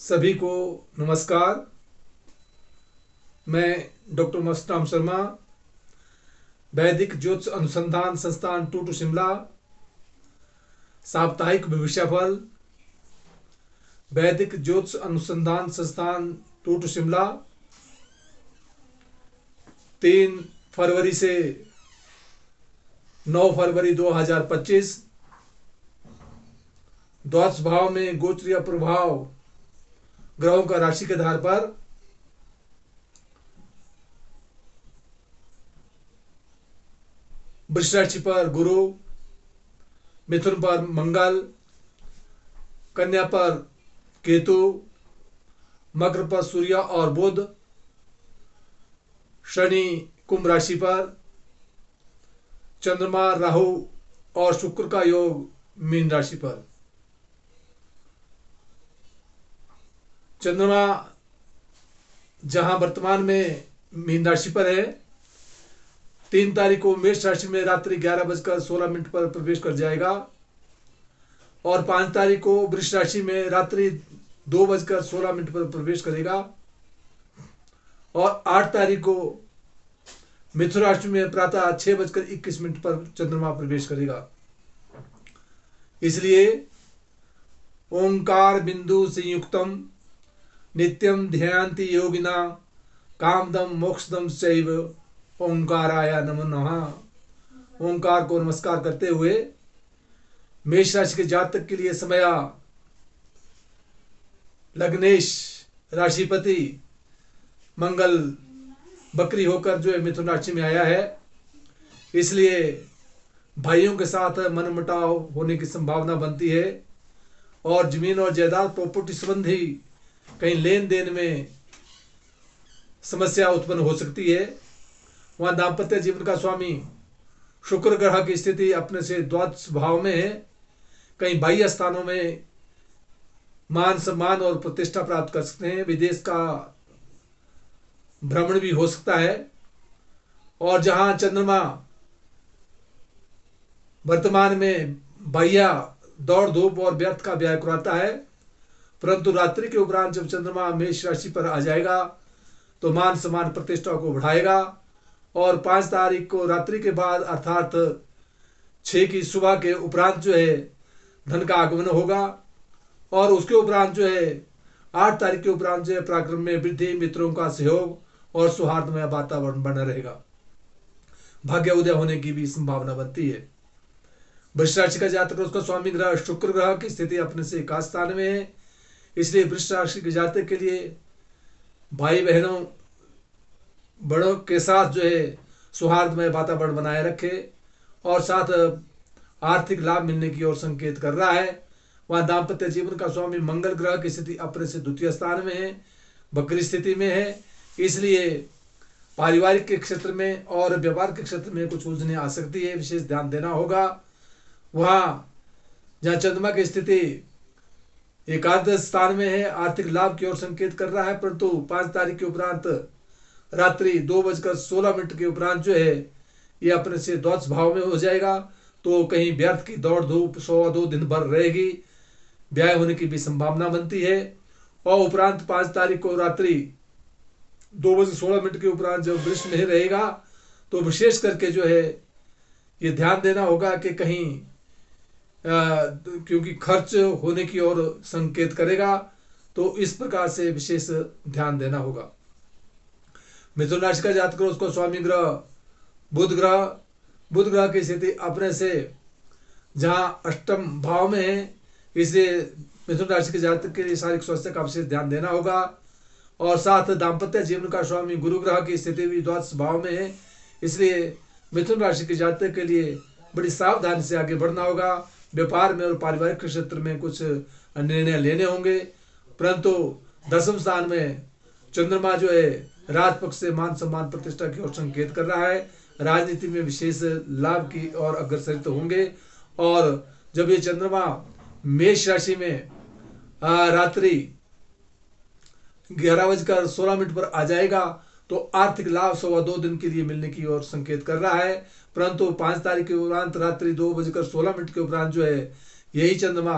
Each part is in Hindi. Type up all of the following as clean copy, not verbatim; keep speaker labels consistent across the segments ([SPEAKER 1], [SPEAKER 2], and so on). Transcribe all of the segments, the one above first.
[SPEAKER 1] सभी को नमस्कार। मैं डॉक्टर मस्तराम शर्मा, वैदिक ज्योतिष अनुसंधान संस्थान टूटू शिमला, साप्ताहिक भविष्यफल। वैदिक ज्योतिष अनुसंधान संस्थान टूटू शिमला 3 फरवरी से 9 फरवरी 2025 द्वादश भाव में गोचरीय प्रभाव ग्रहों का राशि के आधार पर वृष राशि पर गुरु, मिथुन पर मंगल, कन्या पर केतु, मकर पर सूर्य और बुध, शनि कुंभ राशि पर, चंद्रमा राहु और शुक्र का योग मीन राशि पर। चंद्रमा जहां वर्तमान में मीन राशि पर है, 3 तारीख को मेष राशि में रात्रि 11:16 पर प्रवेश कर जाएगा और 5 तारीख को वृष राशि में रात्रि 2:16 पर प्रवेश करेगा और 8 तारीख को मिथुन राशि में प्रातः 6:21 पर चंद्रमा प्रवेश करेगा। इसलिए ओंकार बिंदु संयुक्तम नित्यम ध्यायन्ति योगिना कामदम मोक्षदम चैव ओंकाराय नमो नमः। ओंकार को नमस्कार करते हुए मेष राशि के जातक के लिए समय लग्नेश राशिपति मंगल बकरी होकर जो है मिथुन राशि में आया है, इसलिए भाइयों के साथ मनमुटाव होने की संभावना बनती है और जमीन और जायदाद प्रॉपर्टी संबंधी कहीं लेन देन में समस्या उत्पन्न हो सकती है। वहां दाम्पत्य जीवन का स्वामी शुक्र ग्रह की स्थिति अपने से द्वादश भाव में है। कहीं बाह्य स्थानों में मान सम्मान और प्रतिष्ठा प्राप्त कर सकते हैं। विदेश का भ्रमण भी हो सकता है। और जहां चंद्रमा वर्तमान में बाह्य दौड़ धूप और व्यर्थ का व्यय कराता है, परंतु रात्रि के उपरांत जब चंद्रमा मेष राशि पर आ जाएगा तो मान सम्मान प्रतिष्ठा को बढ़ाएगा और 5 तारीख को रात्रि के बाद अर्थात 6 की सुबह के उपरांत जो है धन का आगमन होगा और उसके उपरांत जो है 8 तारीख के उपरांत जो है पराक्रम में वृद्धि, मित्रों का सहयोग और सौहार्दमय वातावरण बना रहेगा। भाग्य उदय होने की भी संभावना बनती है। वृष राशि का जातक उसका स्वामी ग्रह शुक्र ग्रह की स्थिति अपने से एकादश स्थान में है, इसलिए वृष राशि के जातक के लिए भाई बहनों बड़ों के साथ जो है सौहार्दमय वातावरण बनाए रखे और साथ आर्थिक लाभ मिलने की ओर संकेत कर रहा है। वहां दाम्पत्य जीवन का स्वामी मंगल ग्रह की स्थिति अपने से द्वितीय स्थान में है, वक्री स्थिति में है, इसलिए पारिवारिक के क्षेत्र में और व्यापार के क्षेत्र में कुछ उलझने आ सकती है, विशेष ध्यान देना होगा। वहां जहां चंद्रमा की स्थिति एकादश स्थान में है, आर्थिक लाभ की ओर संकेत कर रहा है, परंतु 5 तारीख के उपरांत रात्रि 2:16 के उपरांत जो है ये अपने से द्वादश भाव में हो जाएगा, तो कहीं व्यर्थ की दौड़ धूप 102 दिन भर रहेगी, व्यय होने की भी संभावना बनती है। और उपरांत 5 तारीख को रात्रि 2:16 के उपरांत जब वृष में रहेगा तो विशेष करके जो है ये ध्यान देना होगा कि कहीं क्योंकि खर्च होने की ओर संकेत करेगा, तो इस प्रकार से विशेष ध्यान देना होगा। मिथुन राशि का जातक उसको स्वामी ग्रह बुध ग्रह की स्थिति अपने से जहां अष्टम भाव में है, इसलिए मिथुन राशि के जातक के लिए शारीरिक स्वास्थ्य का विशेष ध्यान देना होगा और साथ दाम्पत्य जीवन का स्वामी गुरु ग्रह की स्थिति भी द्वादश भाव में है, इसलिए मिथुन राशि के जातक के लिए बड़ी सावधानी से आगे बढ़ना होगा। व्यापार में और पारिवारिक क्षेत्र में कुछ निर्णय लेने होंगे, परंतु दसम स्थान में चंद्रमा जो है राजपक्ष से मान सम्मान प्रतिष्ठा की ओर संकेत कर रहा है। राजनीति में विशेष लाभ की ओर अग्रसरित होंगे और जब ये चंद्रमा मेष राशि में रात्रि 11:16 पर आ जाएगा तो आर्थिक लाभ 2.25 दिन के लिए मिलने की ओर संकेत कर रहा है, परंतु 5 तारीख के उपरांत रात्रि 2:16 के उपरांत जो है यही चंद्रमा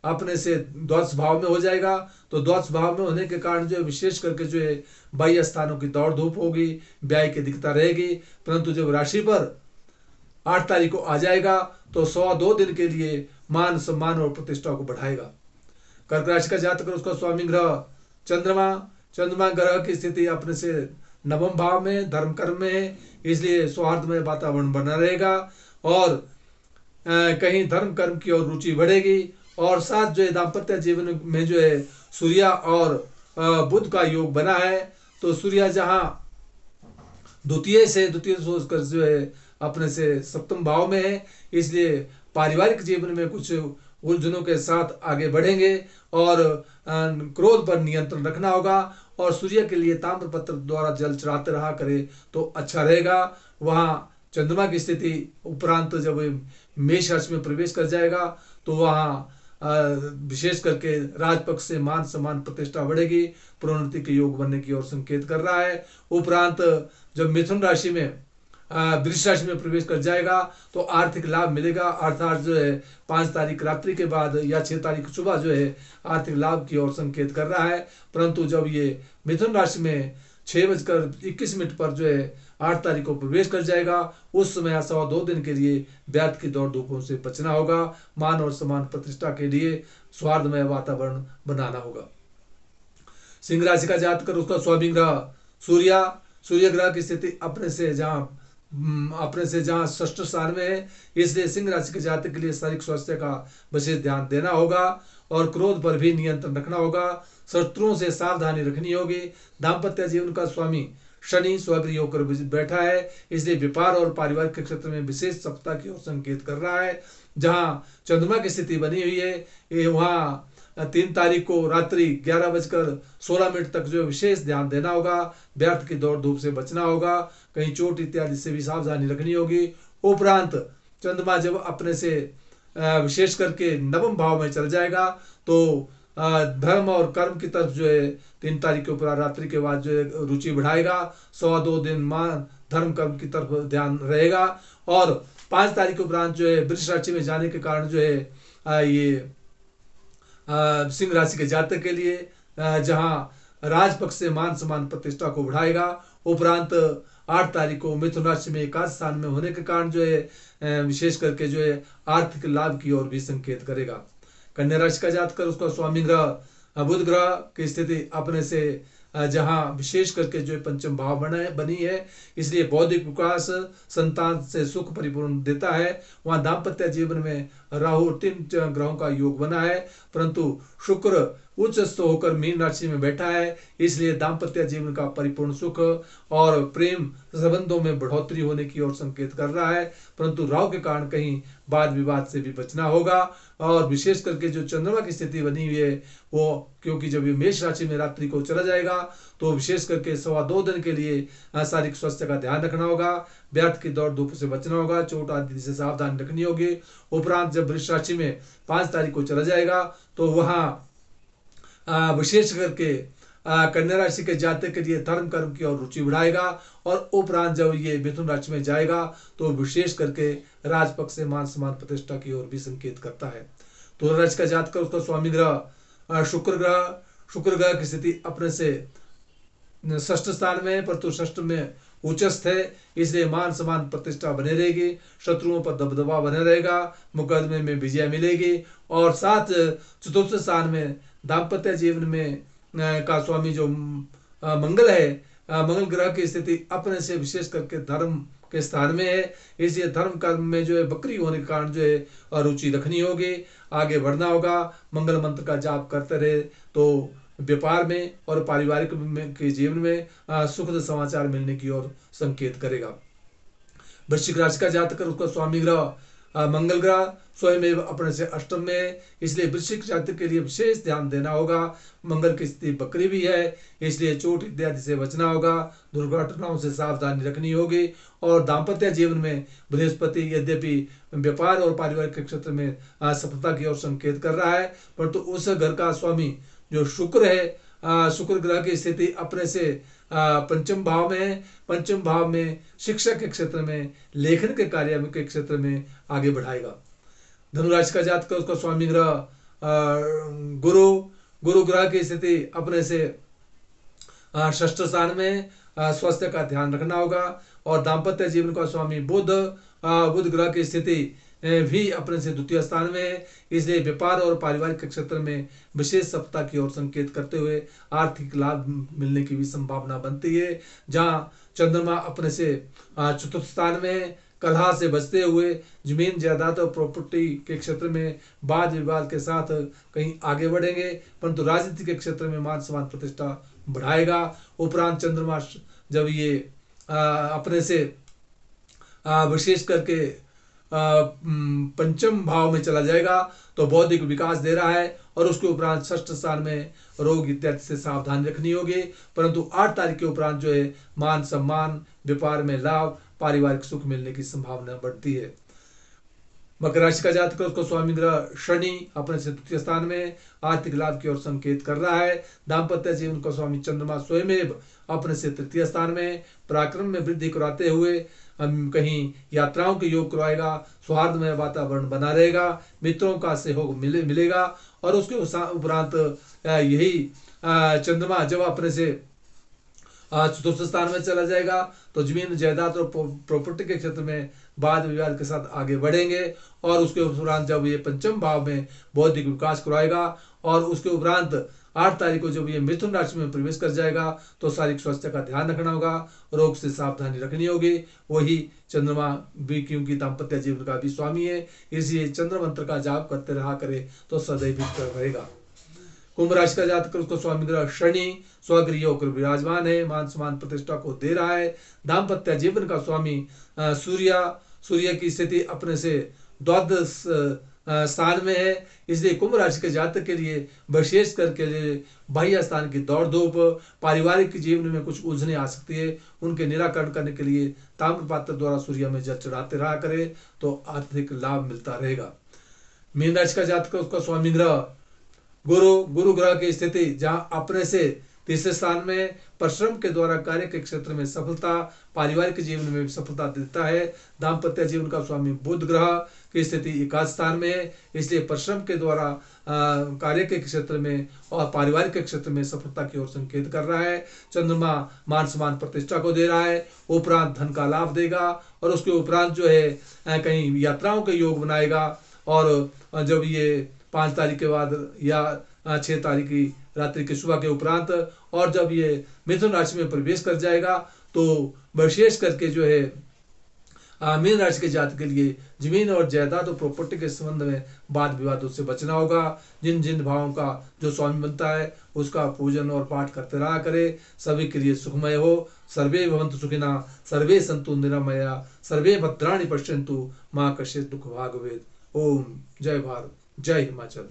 [SPEAKER 1] अपने से द्वादश भाव में हो जाएगा। तो द्वादश भाव में होने के कारण जो है विशेष करके जो है बाह्य स्थानों की दौड़ धूप होगी, व्यय की अधिकता रहेगी। परंतु जब राशि पर 8 तारीख को आ जाएगा तो 102 दिन के लिए मान सम्मान और प्रतिष्ठा को बढ़ाएगा। कर्क राशि का जातक उसका स्वामी ग्रह चंद्रमा, चंद्रमा ग्रह की स्थिति अपने से नवम भाव में धर्म कर्म में है, इसलिए सौहार्दमय वातावरण बना रहेगा और कहीं धर्म कर्म की ओर रुचि बढ़ेगी। और साथ जो है दाम्पत्य जीवन में जो है सूर्य और बुध का योग बना है, तो सूर्य जहाँ द्वितीय सोचकर जो है अपने से सप्तम भाव में है, इसलिए पारिवारिक जीवन में कुछ उलझनों के साथ आगे बढ़ेंगे और क्रोध पर नियंत्रण रखना होगा। और सूर्य के लिए ताम्रपत्र द्वारा जल चढ़ाते रहा करे तो अच्छा रहेगा। वहाँ चंद्रमा की स्थिति उपरांत जब मेष राशि में प्रवेश कर जाएगा तो वहाँ विशेष करके राजपक्ष से मान सम्मान प्रतिष्ठा बढ़ेगी, प्रोन्नति के योग बनने की ओर संकेत कर रहा है। उपरांत जब मिथुन राशि में वृष राशि में प्रवेश कर जाएगा तो आर्थिक लाभ मिलेगा, अर्थात जो है 5 तारीख रात्रि के बाद या 6 तारीख सुबह जो है आर्थिक लाभ की ओर संकेत कर रहा है। परंतु जब ये मिथुन राशि में 6:21 पर जो है 8 तारीख को प्रवेश कर जाएगा, उस समय 102 दिन के लिए व्यर्थ की दौड़ धूपों से बचना होगा। मान और सम्मान प्रतिष्ठा के लिए सौहार्दमय वातावरण बनाना होगा। सिंह राशि का जातक उसका स्वामी ग्रह सूर्य ग्रह की स्थिति अपने से जहाँ षष्ठ स्थान में है, इसलिए सिंह राशि के जातक के लिए शारीरिक स्वास्थ्य का विशेष ध्यान देना होगा और क्रोध पर भी नियंत्रण रखना होगा। शत्रुओं से सावधानी रखनी होगी। दाम्पत्य जीवन का स्वामी शनि स्वगृही होकर बैठा है, इसलिए व्यापार और पारिवारिक क्षेत्र में विशेष सफलता की ओर संकेत कर रहा है। जहाँ चंद्रमा की स्थिति बनी हुई है वहाँ 3 तारीख को रात्रि 11:16 तक जो विशेष ध्यान देना होगा। व्यर्थ की दौड़ धूप से बचना होगा, कहीं चोट इत्यादि से भी सावधानी रखनी होगी। उपरांत चंद्रमा जब अपने से विशेष करके नवम भाव में चल जाएगा तो धर्म और कर्म की तरफ जो है 3 तारीख के ऊपर रात्रि के बाद जो है रुचि बढ़ाएगा। 102 दिन मान धर्म कर्म की तरफ ध्यान रहेगा। और 5 तारीख के उपरांत जो है वृष राशि में जाने के कारण जो है ये सिंह राशि के जातक के लिए जहां राजपक्ष से मान सम्मान प्रतिष्ठा को बढ़ाएगा। उपरांत 8 तारीख को मिथुन राशि में एकादश स्थान में होने के कारण जो है विशेष करके जो है आर्थिक लाभ की ओर भी संकेत करेगा। कन्या राशि का जातक उसका स्वामी ग्रह बुध ग्रह की स्थिति अपने से जहाँ विशेष करके जो पंचम भाव बनी है, इसलिए बौद्धिक विकास संतान से सुख परिपूर्ण देता है। वहाँ दाम्पत्य जीवन में राहु 3 ग्रहों का योग बना है, परंतु शुक्र उच्चस्थ होकर मीन राशि में बैठा है, इसलिए दाम्पत्य जीवन का परिपूर्ण सुख और प्रेम संबंधों में बढ़ोतरी होने की ओर संकेत कर रहा है। परंतु राहु के कारण कहीं वाद विवाद से भी बचना होगा। और विशेष करके जो चंद्रमा की स्थिति बनी हुई है वो क्योंकि जब ये मेष राशि में रात्रि को चला जाएगा तो विशेष करके 102 दिन के लिए शारीरिक स्वास्थ्य का ध्यान रखना होगा। व्यर्थ की दौड़ धूप से बचना होगा, चोट आदि से सावधानी रखनी होगी। उपरांत जब वृष राशि में 5 तारीख को चला जाएगा तो वहाँ विशेष करके कन्या राशि के जातक के लिए धर्म कर्म की ओर रुचि बढ़ाएगा। और उपरांत जब ये मिथुन राशि में जाएगा तो विशेष करके राजपक्ष से मान सम्मान प्रतिष्ठा की ओर भी संकेत करता है। तुला राशि का जातक उसका स्वामी ग्रह शुक्र ग्रह की स्थिति अपने से षष्ठ स्थान में है, परंतु षष्ठ में उच्चस्थ है, इसलिए मान सम्मान प्रतिष्ठा बने रहेगी। शत्रुओं पर दबदबा बने रहेगा, मुकदमे में विजय मिलेगी। और साथ चतुर्थ स्थान में दाम्पत्य जीवन में का स्वामी जो मंगल है, मंगल ग्रह की स्थिति अपने से विशेष करके धर्म के स्थान में है, इसलिए धर्म कर्म में जो है बकरी होने के कारण जो है रुचि रखनी होगी, आगे बढ़ना होगा। मंगल मंत्र का जाप करते रहे तो व्यापार में और पारिवारिक के जीवन में सुखद समाचार मिलने की ओर संकेत करेगा। वृश्चिक राशि का जातक उसका स्वामी ग्रह मंगल ग्रह स्वयं अपने से अष्टम में है, इसलिए वृश्चिक जातक के लिए विशेष ध्यान देना होगा। मंगल की स्थिति बकरी भी है, इसलिए चोट इत्यादि से बचना होगा, दुर्घटनाओं से सावधानी रखनी होगी। और दाम्पत्य जीवन में बृहस्पति यद्यपि व्यापार और पारिवारिक क्षेत्र में सफलता की ओर संकेत कर रहा है, परंतु उस घर का स्वामी जो शुक्र है, शुक्र ग्रह की स्थिति अपने से पंचम भाव में है। पंचम भाव में शिक्षा के क्षेत्र में, लेखन के कार्य के क्षेत्र में आगे बढ़ाएगा। धनुराशि का जातक उसका स्वामी ग्रह गुरु गुरु ग्रह की स्थिति अपने से षष्ठ स्थान में, स्वास्थ्य का ध्यान रखना होगा। और दाम्पत्य जीवन का स्वामी बुध बुध ग्रह की स्थिति भी अपने से द्वितीय स्थान में है, इसलिए व्यापार और पारिवारिक क्षेत्र में विशेष सफलता की ओर संकेत करते हुए आर्थिक लाभ मिलने की भी संभावना बनती है। जहां चंद्रमा अपने से चतुर्थ स्थान में कलह से बचते हुए जमीन जायदाद और प्रॉपर्टी के क्षेत्र में वाद विवाद के साथ कहीं आगे बढ़ेंगे, परंतु राजनीति के क्षेत्र में मान सम्मान प्रतिष्ठा बढ़ाएगा। उपरांत चंद्रमा जब ये अपने से विशेष करके पंचम भाव में चला जाएगा तो बौद्धिक विकास दे रहा है, और उसके उपरांत षष्ठ स्थान में रोग इत्यादि से सावधानी रखनी होगी। परंतु 8 तारीख के उपरांत जो है मान सम्मान, व्यापार में लाभ, पारिवारिक सुख मिलने की संभावना बढ़ती है। मकर राशि का जातक उसको स्वामी ग्रह शनि अपने से तृतीय स्थान में आर्थिक लाभ की ओर संकेत कर रहा है। दाम्पत्य जीवन को स्वामी चंद्रमा स्वयं अपने से तृतीय स्थान में पराक्रम में वृद्धि कराते हुए कहीं यात्राओं के योग करवाएगा। सौहार्दमय वातावरण बना रहेगा, मित्रों का सहयोग मिलेगा। और उसके उपरांत यही चंद्रमा जब अपने से चतुर्थ स्थान में चला जाएगा तो जमीन जायदाद और प्रॉपर्टी के क्षेत्र में वाद विवाद के साथ आगे बढ़ेंगे। और उसके उपरांत जब ये पंचम भाव में बौद्धिक विकास कराएगा, और उसके उपरांत 8 तारीख को जब ये मिथुन राशि में प्रवेश कर जाएगा तो शारीरिक स्वास्थ्य का ध्यान रखना होगा, रोग से सावधानी रखनी होगी। वही चंद्रमा भी क्योंकि दाम्पत्य जीवन का भी स्वामी है, इसलिए चंद्र मंत्र का जाप करते रहा करे तो सदैव रहेगा। कुंभ राशि का जातक उसको स्वामी ग्रह शनि स्वगृह होकर विराजमान है, मान सम्मान प्रतिष्ठा को दे रहा है। दाम्पत्य जीवन का स्वामी सूर्य की स्थिति अपने से द्वादश स्थान में है, इसलिए कुंभ राशि के जातक के लिए विशेष करके बाह्य स्थान की दौड़ धूप, पारिवारिक जीवन में कुछ उलझने आ सकती है, उनके निराकरण करने के लिए ताम्र पात्र द्वारा सूर्य में जल चढ़ाते रहा करे तो आर्थिक लाभ मिलता रहेगा। मीन राशि का जातक उसका स्वामी ग्रह गुरु ग्रह की स्थिति जहां अपने से तीसरे स्थान में परिश्रम के द्वारा कार्य के क्षेत्र में सफलता, पारिवारिक जीवन में भी सफलता देता है। दाम्पत्य जीवन का स्वामी बुध ग्रह की स्थिति एकादश स्थान में है, इसलिए परिश्रम के द्वारा कार्य के क्षेत्र में और पारिवारिक के क्षेत्र में सफलता की ओर संकेत कर रहा है। चंद्रमा मान सम्मान प्रतिष्ठा को दे रहा है, उपरांत धन का लाभ देगा, और उसके उपरांत जो है कहीं यात्राओं के योग बनाएगा। और जब ये 5 तारीख के बाद या 6 तारीख की रात्रि के सुबह के उपरांत और जब ये मिथुन राशि में प्रवेश कर जाएगा तो विशेष करके जो है मीन राशि के जातक के लिए जमीन और जायदाद और प्रॉपर्टी के संबंध में वाद विवादों से बचना होगा। जिन जिन भावों का जो स्वामी बनता है उसका पूजन और पाठ करते रहा करे। सभी के लिए सुखमय हो। सर्वे भवन्तु सुखिनः, सर्वे सन्तु निरामया, सर्वे भद्राणि पश्यन्तु, मां कश्चित् दुःख भाग् भवेत्। ओम जय भारत, जय हिमाचल।